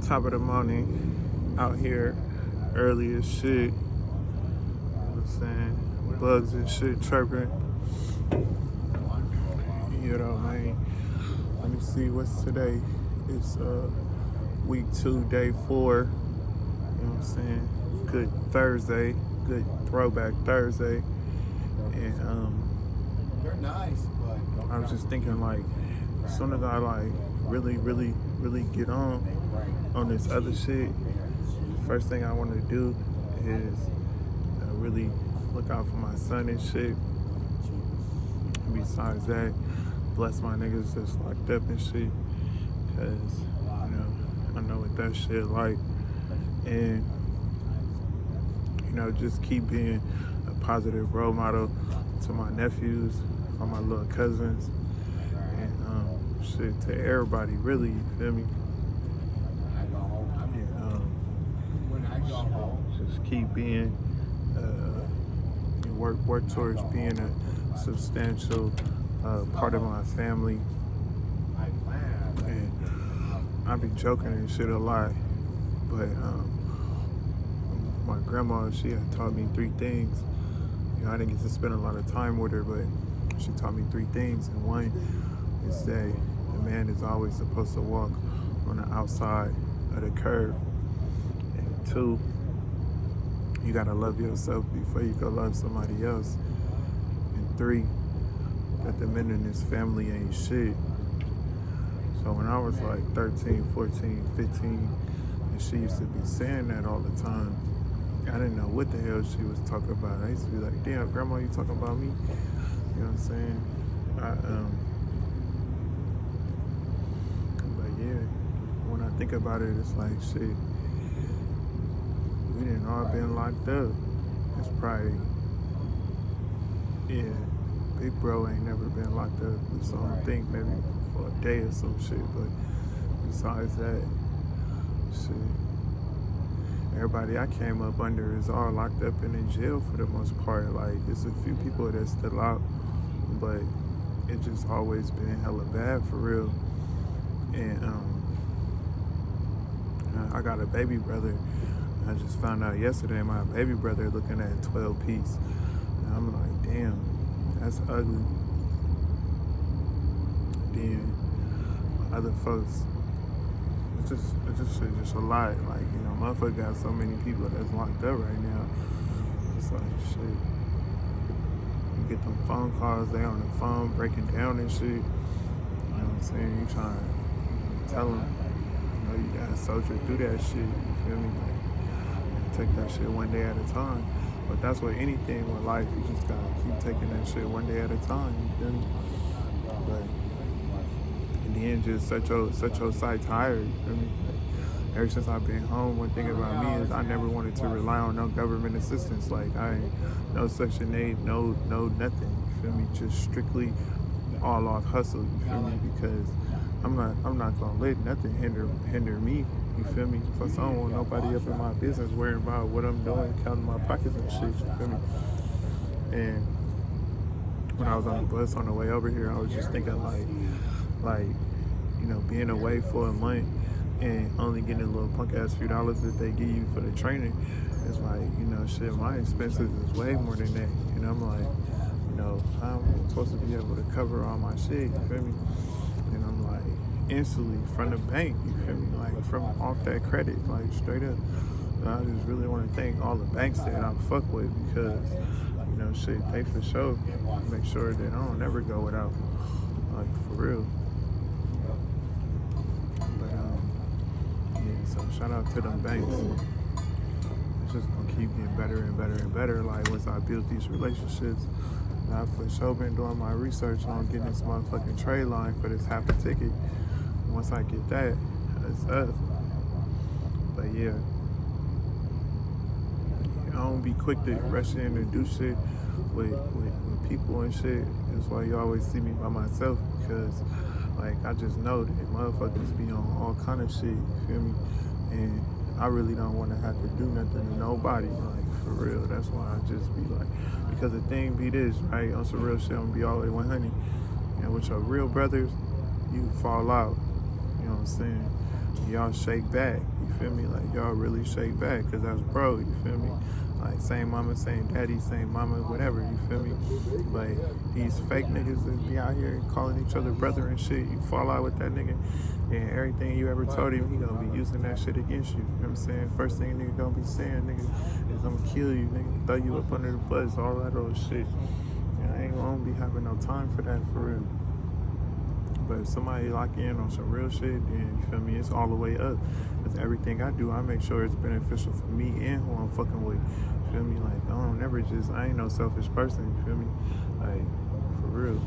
Top of the morning, out here, early as shit. You know what I'm saying? Bugs and shit chirping. You know, man. Let me see what's today. It's week 2, day 4. You know what I'm saying? Good Thursday, good throwback Thursday. And They're nice, but I was just thinking, like, as soon as I like really get on this other shit, the first thing I want to do is really look out for my son and shit. And besides that, bless my niggas that's locked up and shit, cause you know I know what that shit like, and you know just keep being a positive role model to my nephews, all my little cousins, and shit to everybody really. You feel me? Just keep being work towards being a substantial part of my family. And I be joking and shit a lot, but my grandma, she had taught me 3 things. You know, I didn't get to spend a lot of time with her, but she taught me 3 things, and one is that a man is always supposed to walk on the outside of the curb, and 2, you gotta love yourself before you go love somebody else, and 3, that the men in this family ain't shit. So when I was like 13, 14, 15, and she used to be saying that all the time, I didn't know what the hell she was talking about. I used to be like, damn, grandma, you talking about me? You know what I'm saying? But yeah, when I think about it, it's like, shit, we didn't all been locked up. It's probably, yeah, big bro ain't never been locked up. So I don't think maybe for a day or some shit, but besides that, shit, everybody I came up under is all locked up and in jail for the most part. Like, there's a few people that's still out, but it just always been hella bad for real. And I got a baby brother. I just found out yesterday my baby brother looking at 12 piece. And I'm like, damn, that's ugly. Then other folks, it's just a lot. Like, you know, motherfucker got so many people that's locked up right now. It's like, shit. You get them phone calls, they on the phone breaking down and shit. You know what I'm saying? You trying to tell them, you know, you gotta soldier through that shit. You feel me? Like, take that shit one day at a time. But that's what anything with life, you just gotta keep taking that shit one day at a time. You feel me? But in the end, just set your sights higher. You feel me? Like, ever since I've been home, one thing about me is I never wanted to rely on no government assistance. Like, I ain't no Section 8, no nothing. You feel me? Just strictly all off hustle. You feel me? Because I'm not gonna let nothing hinder me. You feel me? Plus, I don't want nobody up in my business worrying about what I'm doing, counting my pockets and shit. You feel me? And when I was on the bus on the way over here, I was just thinking like, you know, being away for a month and only getting a little punk ass few dollars that they give you for the training. It's like, you know, shit, my expenses is way more than that. And I'm like, you know, I'm supposed to be able to cover all my shit. You feel me? And I'm like, instantly from the bank, you feel me? Like, from off that credit, like, straight up. And I just really want to thank all the banks that I fuck with, because, you know, shit, they for sure make sure that I don't never go without, like, for real. But yeah, so shout out to them banks. It's just gonna keep getting better and better and better. Like, once I build these relationships, and I've for sure been doing my research on getting this motherfucking trade line for this half a ticket. Once I get that, it's up. But yeah, I don't be quick to rush in and do shit with people and shit. That's why you always see me by myself, because like, I just know that motherfuckers be on all kind of shit, you feel me? And I really don't want to have to do nothing to nobody, like, for real. That's why I just be like, because the thing be this, right? On some real shit, I'm gonna be all the way 100. And with your real brothers, you fall out. You know what I'm saying? Y'all shake back, you feel me? Like, y'all really shake back, because that's bro, you feel me? Like, same mama, same daddy, same mama, whatever, you feel me? Like, these fake niggas that be out here calling each other brother and shit, you fall out with that nigga, and everything you ever told him, he gonna be using that shit against you. You know what I'm saying? First thing nigga gonna be saying, nigga, is I'm gonna kill you, nigga, throw you up under the bus, all that old shit. And I ain't gonna be having no time for that, for real. But if somebody lock in on some real shit, then, you feel me, it's all the way up. Because everything I do, I make sure it's beneficial for me and who I'm fucking with. You feel me? Like, I don't never just, I ain't no selfish person, you feel me? Like, for real.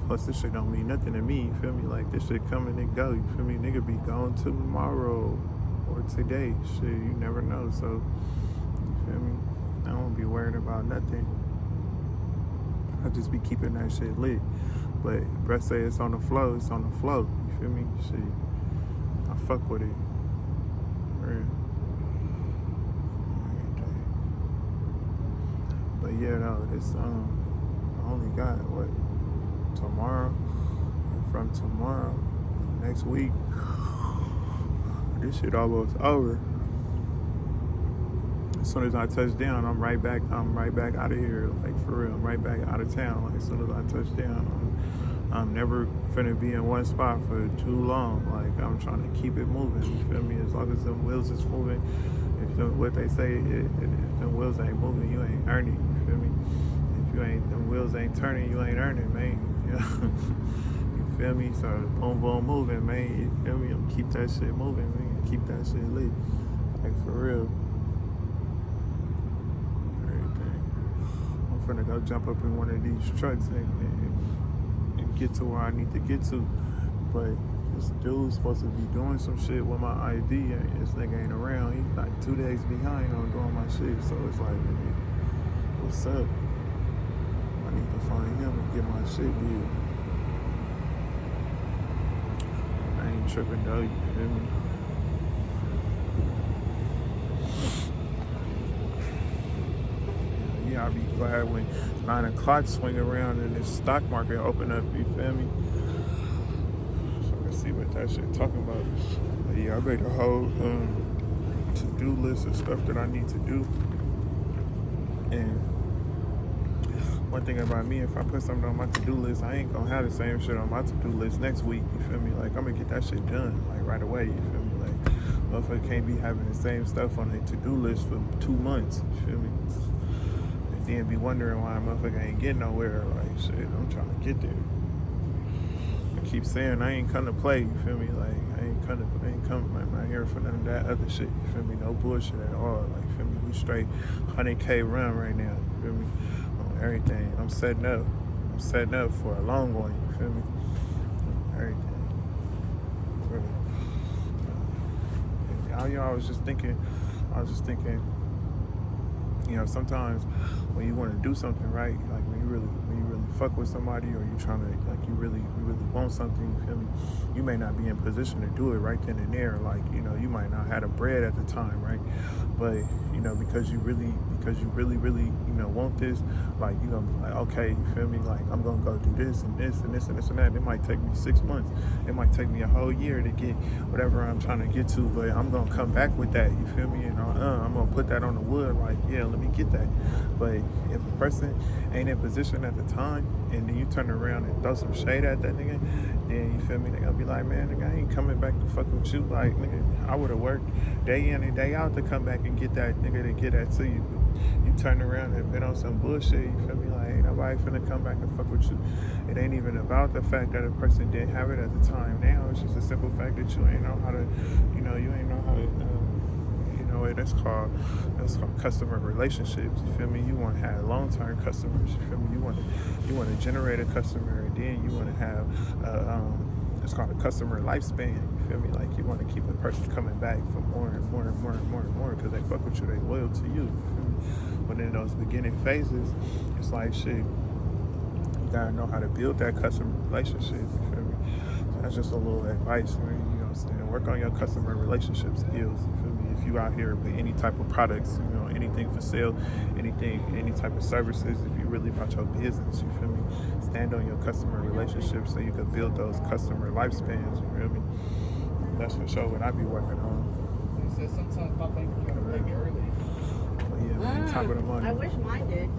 Plus, this shit don't mean nothing to me, you feel me? Like, this shit coming and go, you feel me? Nigga be gone tomorrow or today. Shit, you never know, so, you feel me? I don't be worried about nothing. I just be keeping that shit lit. But bruh say it's on the flow, it's on the flow. You feel me? Shit, I fuck with it. For real. But yeah, though, this I only got what, tomorrow, and from tomorrow, next week, this shit almost over. As soon as I touch down, I'm right back out of here, like, for real. I'm right back out of town. Like, as soon as I touch down, I'm never finna be in one spot for too long. Like, I'm trying to keep it moving, you feel me? As long as them wheels is moving, what they say, if them wheels ain't moving, you ain't earning, you feel me? If them wheels ain't turning, you ain't earning, man. You feel me? So, boom, boom, moving, man. You feel me? I'm keep that shit moving, man. Keep that shit lit. Like, for real. I'm finna go jump up in one of these trucks and get to where I need to get to. But this dude's supposed to be doing some shit with my ID, and this nigga ain't around. He's like 2 days behind on doing my shit. So it's like, nigga, what's up? I need to find him and get my shit did. I ain't tripping though, you feel me? Yeah, I'll be glad when 9 o'clock swing around and this stock market open up, you feel me? So I can see what that shit talking about. But yeah, I made a whole to-do list of stuff that I need to do. And one thing about me, if I put something on my to-do list, I ain't gonna have the same shit on my to-do list next week, you feel me? Like, I'm gonna get that shit done, like, right away, you feel me? Like, motherfucker can't be having the same stuff on their to-do list for 2 months, you feel me? Then be wondering why a motherfucker ain't getting nowhere. Like, shit, I'm trying to get there. I keep saying I ain't come to play, you feel me? Like, I'm not here for none of that other shit, you feel me? No bullshit at all. Like, you feel me? We straight 100K run right now, you feel me? On everything. I'm setting up for a long one, you feel me? Everything. Really. I was just thinking, you know, sometimes when you want to do something, right? Like, when you really fuck with somebody, or you trying to, like, you really want something, you feel me? You may not be in position to do it right then and there. Like, you know, you might not have the bread at the time, right? But, you know, because you really, you know, want this, like, you gonna be like, okay, you feel me? Like, I'm gonna go do this and this and this and this and that. It might take me 6 months. It might take me a whole year to get whatever I'm trying to get to, but I'm gonna come back with that, you feel me? And I'm gonna put that on the wood, like, yeah, let me get that. But if a person ain't in position at the time, and then you turn around and throw some shade at that nigga, then, you feel me, they gonna be like, man, nigga, I ain't coming back to fuck with you. Like, nigga, I would've worked day in and day out to come back and get that nigga to get that to you. But you turn around and been on some bullshit, you feel me? Like, ain't nobody finna come back and fuck with you. It ain't even about the fact that a person didn't have it at the time. Now it's just a simple fact that you ain't know how to, you know, you ain't know how to, that's called customer relationships, you feel me? You want to have long-term customers, you feel me? You want to generate a customer, and then you want to have it's called a customer lifespan, you feel me? Like, you want to keep a person coming back for more and more and more and more and more, because they fuck with you, they loyal to you, you feel me? But in those beginning phases, it's like, shit, you gotta know how to build that customer relationship, you feel me? So that's just a little advice, man, you know what I'm saying? Work on your customer relationship skills, you feel me? If you out here with any type of products, you know, on anything for sale, any type of services. If you really about your business, you feel me? Stand on your customer relationships so you can build those customer lifespans. You feel me? That's for sure what I be working on. It says sometimes my bank account like early. But yeah, man, top of the morning. I wish mine did.